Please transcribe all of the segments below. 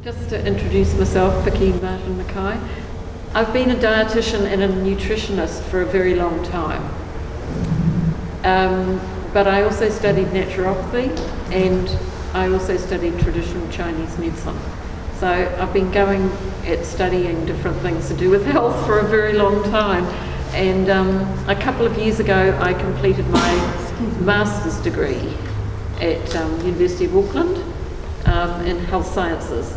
Just to introduce myself, Vicki Martin Mackay. I've been a dietitian and a nutritionist for a very long time. But I also studied naturopathy and I also studied traditional Chinese medicine. So I've been going at studying different things to do with health for a very long time. And a couple of years ago I completed my master's degree at University of Auckland in health sciences.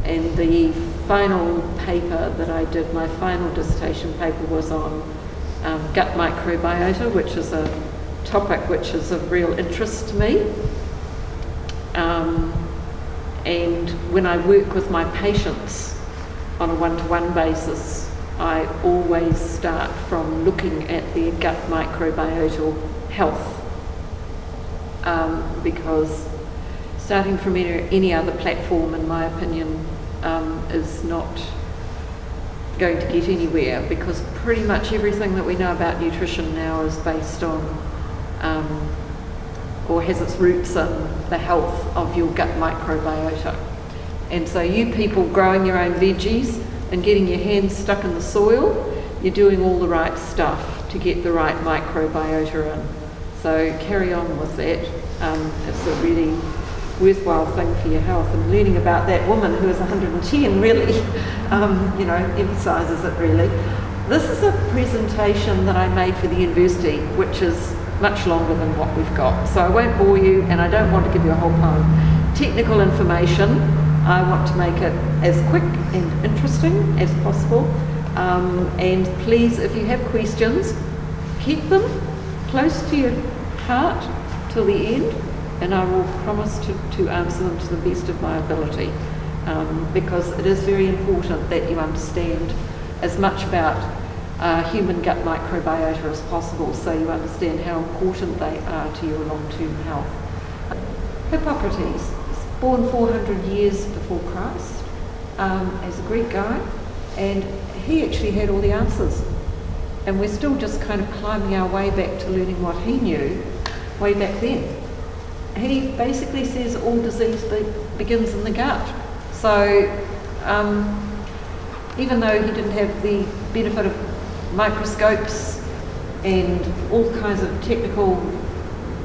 And the final paper that I did, my final dissertation paper, was on gut microbiota, which is a topic which is of real interest to me. And when I work with my patients on a one-to-one basis, I always start from looking at their gut microbiotal health, because starting from any other platform, in my opinion, is not going to get anywhere, because pretty much everything that we know about nutrition now is based on or has its roots in the health of your gut microbiota. And so you people growing your own veggies and getting your hands stuck in the soil, you're doing all the right stuff to get the right microbiota in. So carry on with that. It's a really worthwhile thing for your health, and learning about that woman who is 110 really emphasises it really. This is a presentation that I made for the university, which is much longer than what we've got, so I won't bore you and I don't want to give you a whole pile of technical information. I want to make it as quick and interesting as possible, and please, if you have questions, keep them close to your heart till the end, and I will promise to answer them to the best of my ability, because it is very important that you understand as much about human gut microbiota as possible, so you understand how important they are to your long-term health. Hippocrates, born 400 years before Christ, as a Greek guy, and he actually had all the answers. And we're still just kind of climbing our way back to learning what he knew way back then. He basically says all disease begins in the gut. So even though he didn't have the benefit of microscopes and all kinds of technical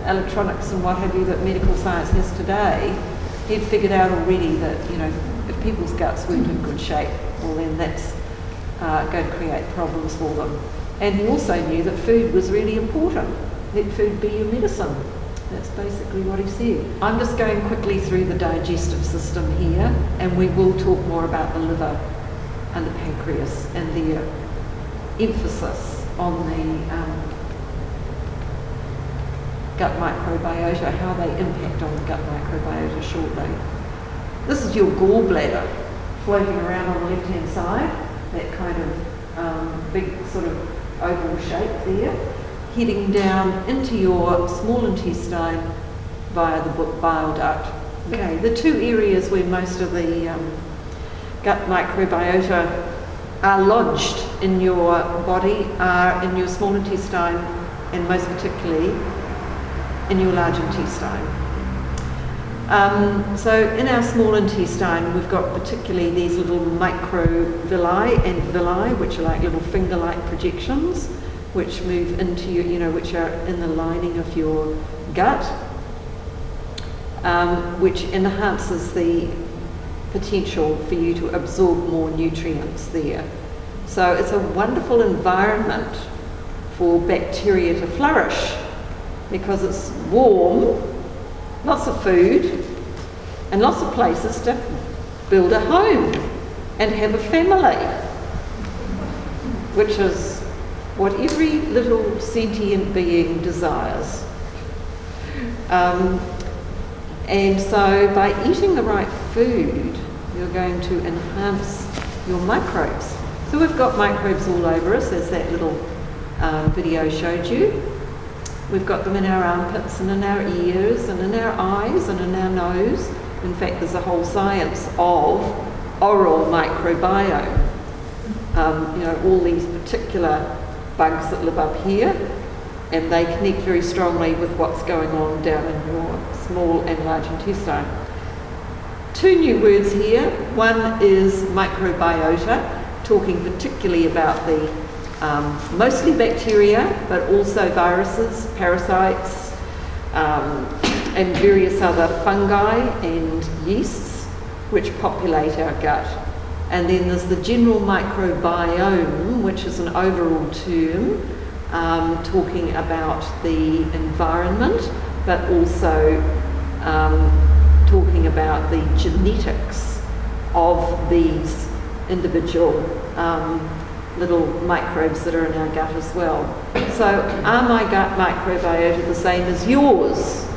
electronics and what have you that medical science has today, he'd figured out already that, if people's guts weren't in good shape, well then that's going to create problems for them. And he also knew that food was really important. Let food be your medicine. That's basically what he said. I'm just going quickly through the digestive system here, and we will talk more about the liver and the pancreas and their emphasis on the gut microbiota, how they impact on the gut microbiota shortly. This is your gallbladder floating around on the left-hand side, that kind of big sort of oval shape there, heading down into your small intestine via the bile duct. Okay, the two areas where most of the gut microbiota are lodged in your body are in your small intestine, and most particularly in your large intestine. So in our small intestine, we've got particularly these little microvilli and villi, which are like little finger-like projections, which move into your, which are in the lining of your gut, which enhances the potential for you to absorb more nutrients there. So it's a wonderful environment for bacteria to flourish, because it's warm, lots of food, and lots of places to build a home and have a family, which is what every little sentient being desires. And so by eating the right food, you're going to enhance your microbes. So we've got microbes all over us, as that little video showed you. We've got them in our armpits and in our ears and in our eyes and in our nose. In fact, there's a whole science of oral microbiome. All these particular bugs that live up here, and they connect very strongly with what's going on down in your small and large intestine. two new words here. One is microbiota, talking particularly about the mostly bacteria, but also viruses, parasites, and various other fungi and yeasts which populate our gut. And then there's the general microbiome, which is an overall term, talking about the environment, but also talking about the genetics of these individual little microbes that are in our gut as well. So are my gut microbiota the same as yours?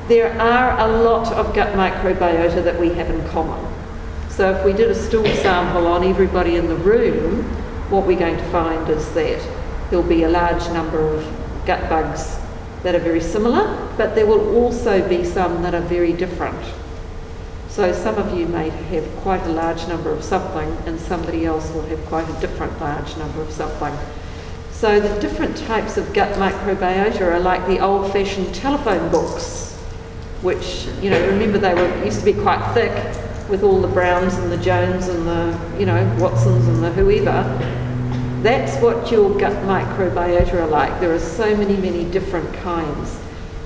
There are a lot of gut microbiota that we have in common. So if we did a stool sample on everybody in the room, what we're going to find is that there'll be a large number of gut bugs that are very similar, but there will also be some that are very different. So some of you may have quite a large number of something, and somebody else will have quite a different large number of something. So the different types of gut microbiota are like the old-fashioned telephone books, which, you know, remember they used to be quite thick with all the Browns and the Jones and the, you know, Watsons and the whoever. That's what your gut microbiota are like. There are so many, many different kinds.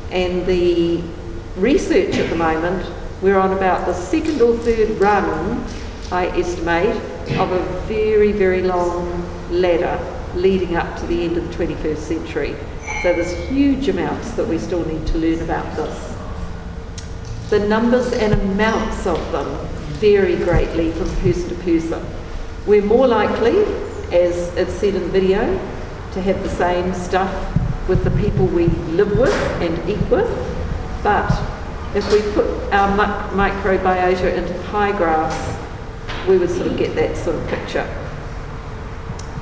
And the research at the moment, we're on about the second or third run, I estimate, of a very, very long ladder leading up to the end of the 21st century. So there's huge amounts that we still need to learn about this. The numbers and amounts of them vary greatly from person to person. We're more likely, as it's said in the video, to have the same stuff with the people we live with and eat with, but if we put our microbiota into pie graphs, we would sort of get that sort of picture.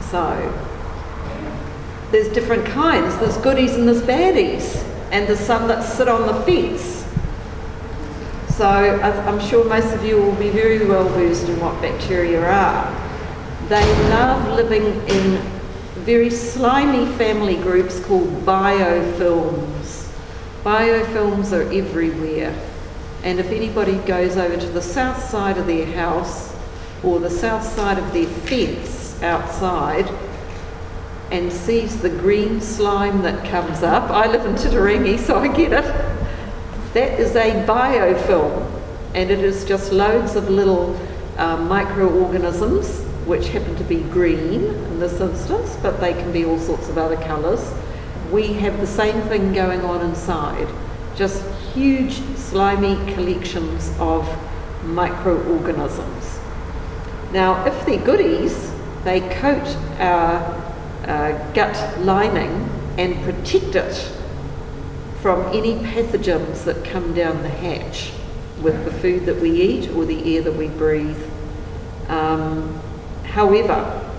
So there's different kinds. There's goodies and there's baddies, and there's some that sit on the fence. So I'm sure most of you will be very well versed in what bacteria are. They love living in very slimy family groups called biofilms. Biofilms are everywhere. And if anybody goes over to the south side of their house or the south side of their fence outside and sees the green slime that comes up, I live in Titirangi, so I get it. That is a biofilm, and it is just loads of little microorganisms which happen to be green in this instance, but they can be all sorts of other colours. We have the same thing going on inside, just huge slimy collections of microorganisms. Now, if they're goodies, they coat our gut lining and protect it from any pathogens that come down the hatch with the food that we eat or the air that we breathe. However,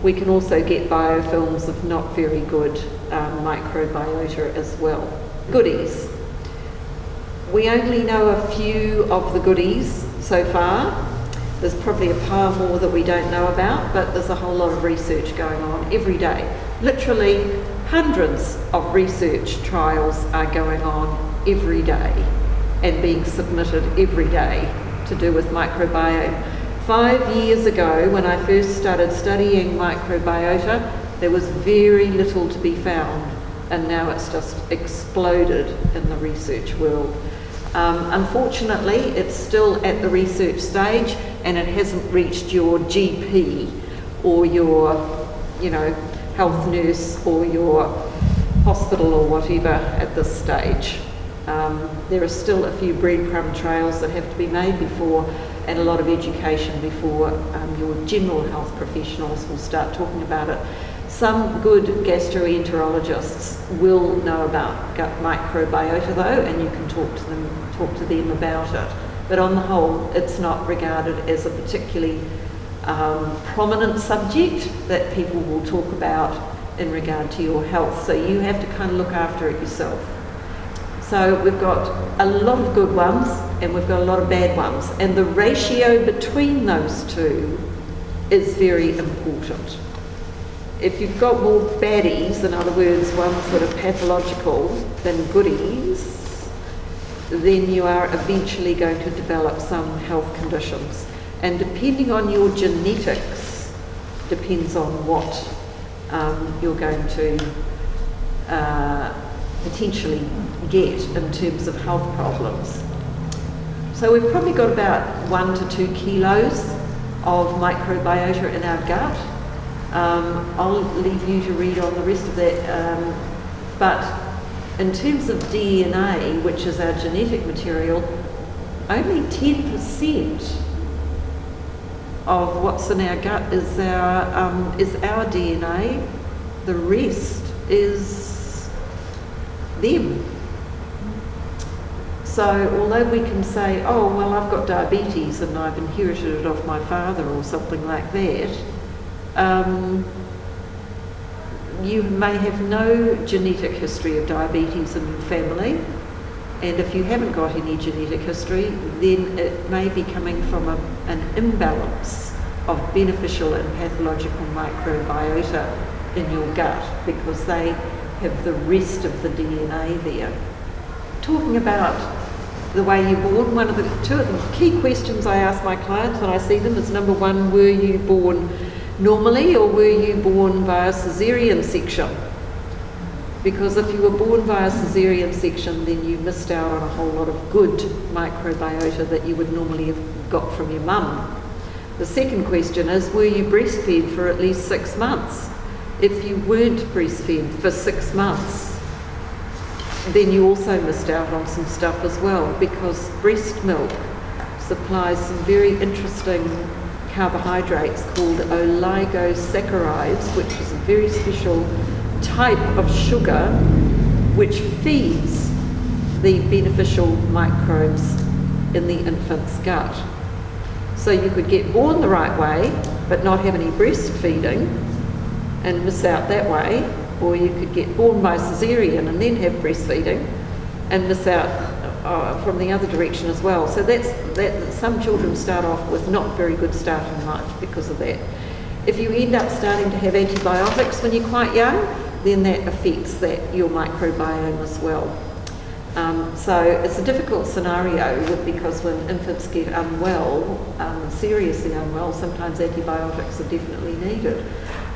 we can also get biofilms of not very good microbiota as well. Goodies. We only know a few of the goodies so far. There's probably a pile more that we don't know about, but there's a whole lot of research going on every day. Literally hundreds of research trials are going on every day and being submitted every day to do with microbiome. 5 years ago, when I first started studying microbiota, there was very little to be found, and now it's just exploded in the research world. Unfortunately, it's still at the research stage, and it hasn't reached your GP or your, you know, health nurse or your hospital or whatever at this stage. There are still a few breadcrumb trails that have to be made before, and a lot of education before your general health professionals will start talking about it. Some good gastroenterologists will know about gut microbiota though, and you can talk to them about it. But on the whole, it's not regarded as a particularly prominent subject that people will talk about in regard to your health. So you have to kind of look after it yourself. So we've got a lot of good ones and we've got a lot of bad ones. And the ratio between those two is very important. If you've got more baddies, in other words, ones that are pathological, than goodies, then you are eventually going to develop some health conditions. And depending on your genetics, depends on what you're going to potentially get in terms of health problems. So we've probably got about 1 to 2 kilos of microbiota in our gut. I'll leave you to read on the rest of that. But in terms of DNA, which is our genetic material, only 10% of what's in our gut is our DNA. The rest is them. So although we can say, oh, well, I've got diabetes and I've inherited it off my father or something like that, you may have no genetic history of diabetes in your family, and if you haven't got any genetic history, then it may be coming from an imbalance of beneficial and pathological microbiota in your gut, because they have the rest of the DNA there. Talking about the way you're born, one of the two of the key questions I ask my clients when I see them is, number one, were you born normally or were you born via caesarean section? Because if you were born via caesarean section, then you missed out on a whole lot of good microbiota that you would normally have got from your mum. The second question is, were you breastfed for at least 6 months? If you weren't breastfed for 6 months, then you also missed out on some stuff as well, because breast milk supplies some very interesting carbohydrates called oligosaccharides, which is a very special type of sugar which feeds the beneficial microbes in the infant's gut. So you could get born the right way but not have any breastfeeding and miss out that way, or you could get born by caesarean and then have breastfeeding and miss out from the other direction as well. So that's some children start off with not very good start in life because of that. If you end up starting to have antibiotics when you're quite young, then that affects your microbiome as well. So it's a difficult scenario because when infants get unwell, seriously unwell, sometimes antibiotics are definitely needed.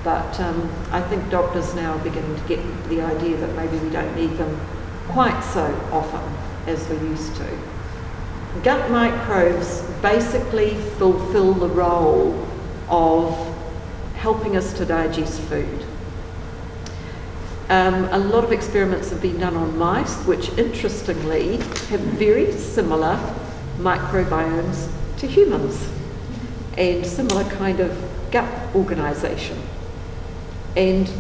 But I think doctors now are beginning to get the idea that maybe we don't need them quite so often as we used to. Gut microbes basically fulfill the role of helping us to digest food. A lot of experiments have been done on mice, which interestingly have very similar microbiomes to humans and similar kind of gut organisation. And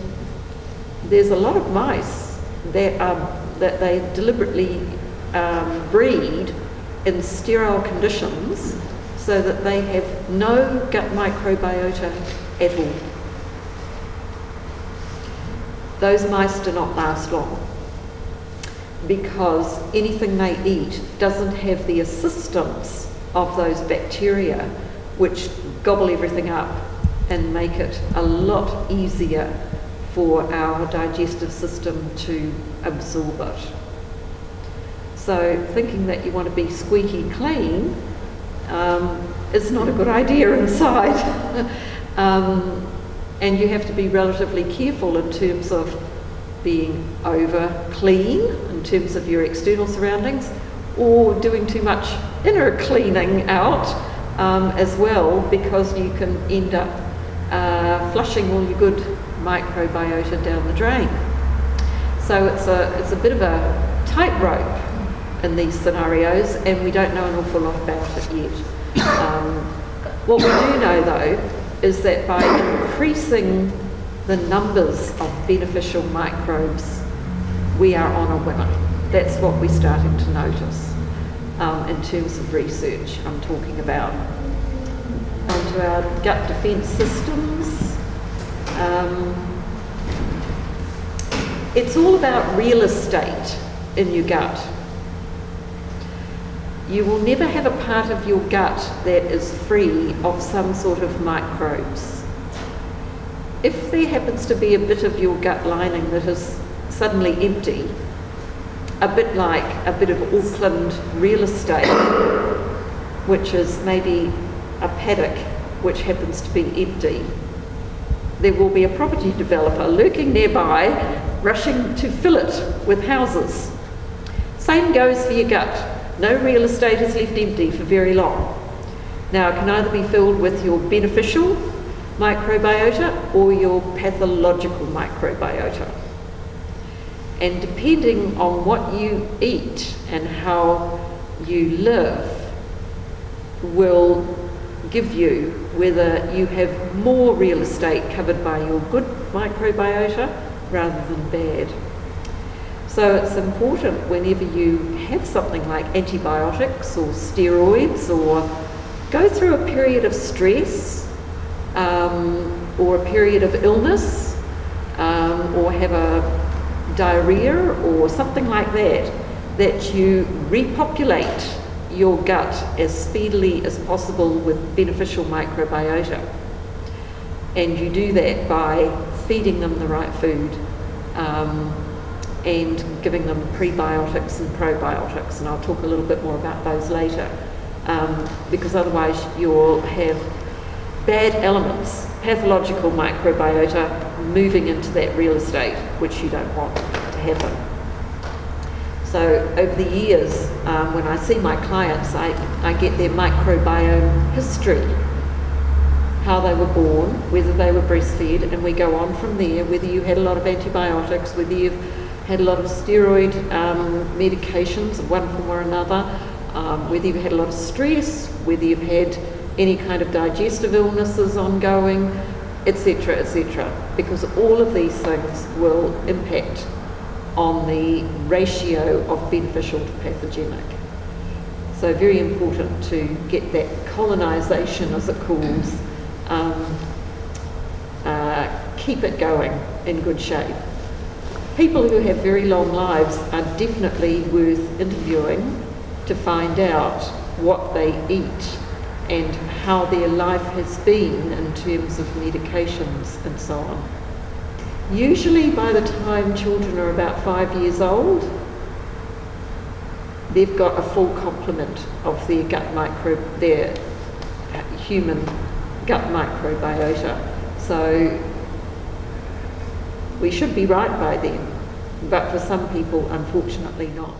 there's a lot of mice that they deliberately breed in sterile conditions so that they have no gut microbiota at all. Those mice do not last long because anything they eat doesn't have the assistance of those bacteria which gobble everything up and make it a lot easier for our digestive system to absorb it. So thinking that you want to be squeaky clean is not a good idea inside. And you have to be relatively careful in terms of being over clean, in terms of your external surroundings, or doing too much inner cleaning out as well, because you can end up flushing all your good microbiota down the drain. So it's a bit of a tightrope in these scenarios, and we don't know an awful lot about it yet. What we do know though is that by increasing the numbers of beneficial microbes, we are on a winner. That's what we're starting to notice in terms of research I'm talking about. Onto our gut defence systems. It's all about real estate in your gut. You will never have a part of your gut that is free of some sort of microbes. If there happens to be a bit of your gut lining that is suddenly empty, a bit like a bit of Auckland real estate, which is maybe a paddock which happens to be empty. There will be a property developer lurking nearby, rushing to fill it with houses. Same goes for your gut. No real estate is left empty for very long. Now, it can either be filled with your beneficial microbiota or your pathological microbiota. And depending on what you eat and how you live will give you whether you have more real estate covered by your good microbiota rather than bad. So it's important whenever you have something like antibiotics or steroids, or go through a period of stress or a period of illness, or have a diarrhea or something like that, that you repopulate your gut as speedily as possible with beneficial microbiota. And you do that by feeding them the right food and giving them prebiotics and probiotics, and I'll talk a little bit more about those later, because otherwise you'll have bad elements, pathological microbiota, moving into that real estate, which you don't want to happen. So over the years, when I see my clients, I get their microbiome history, how they were born, whether they were breastfed, and we go on from there, whether you had a lot of antibiotics, whether you've had a lot of steroid medications of one form or another, whether you've had a lot of stress, whether you've had any kind of digestive illnesses ongoing, etc., etc., because all of these things will impact on the ratio of beneficial to pathogenic. So very important to get that colonisation, as it calls, keep it going in good shape. People who have very long lives are definitely worth interviewing to find out what they eat and how their life has been in terms of medications and so on. Usually by the time children are about 5 years old, they've got a full complement of their their human gut microbiota. So we should be right by then, but for some people, unfortunately not.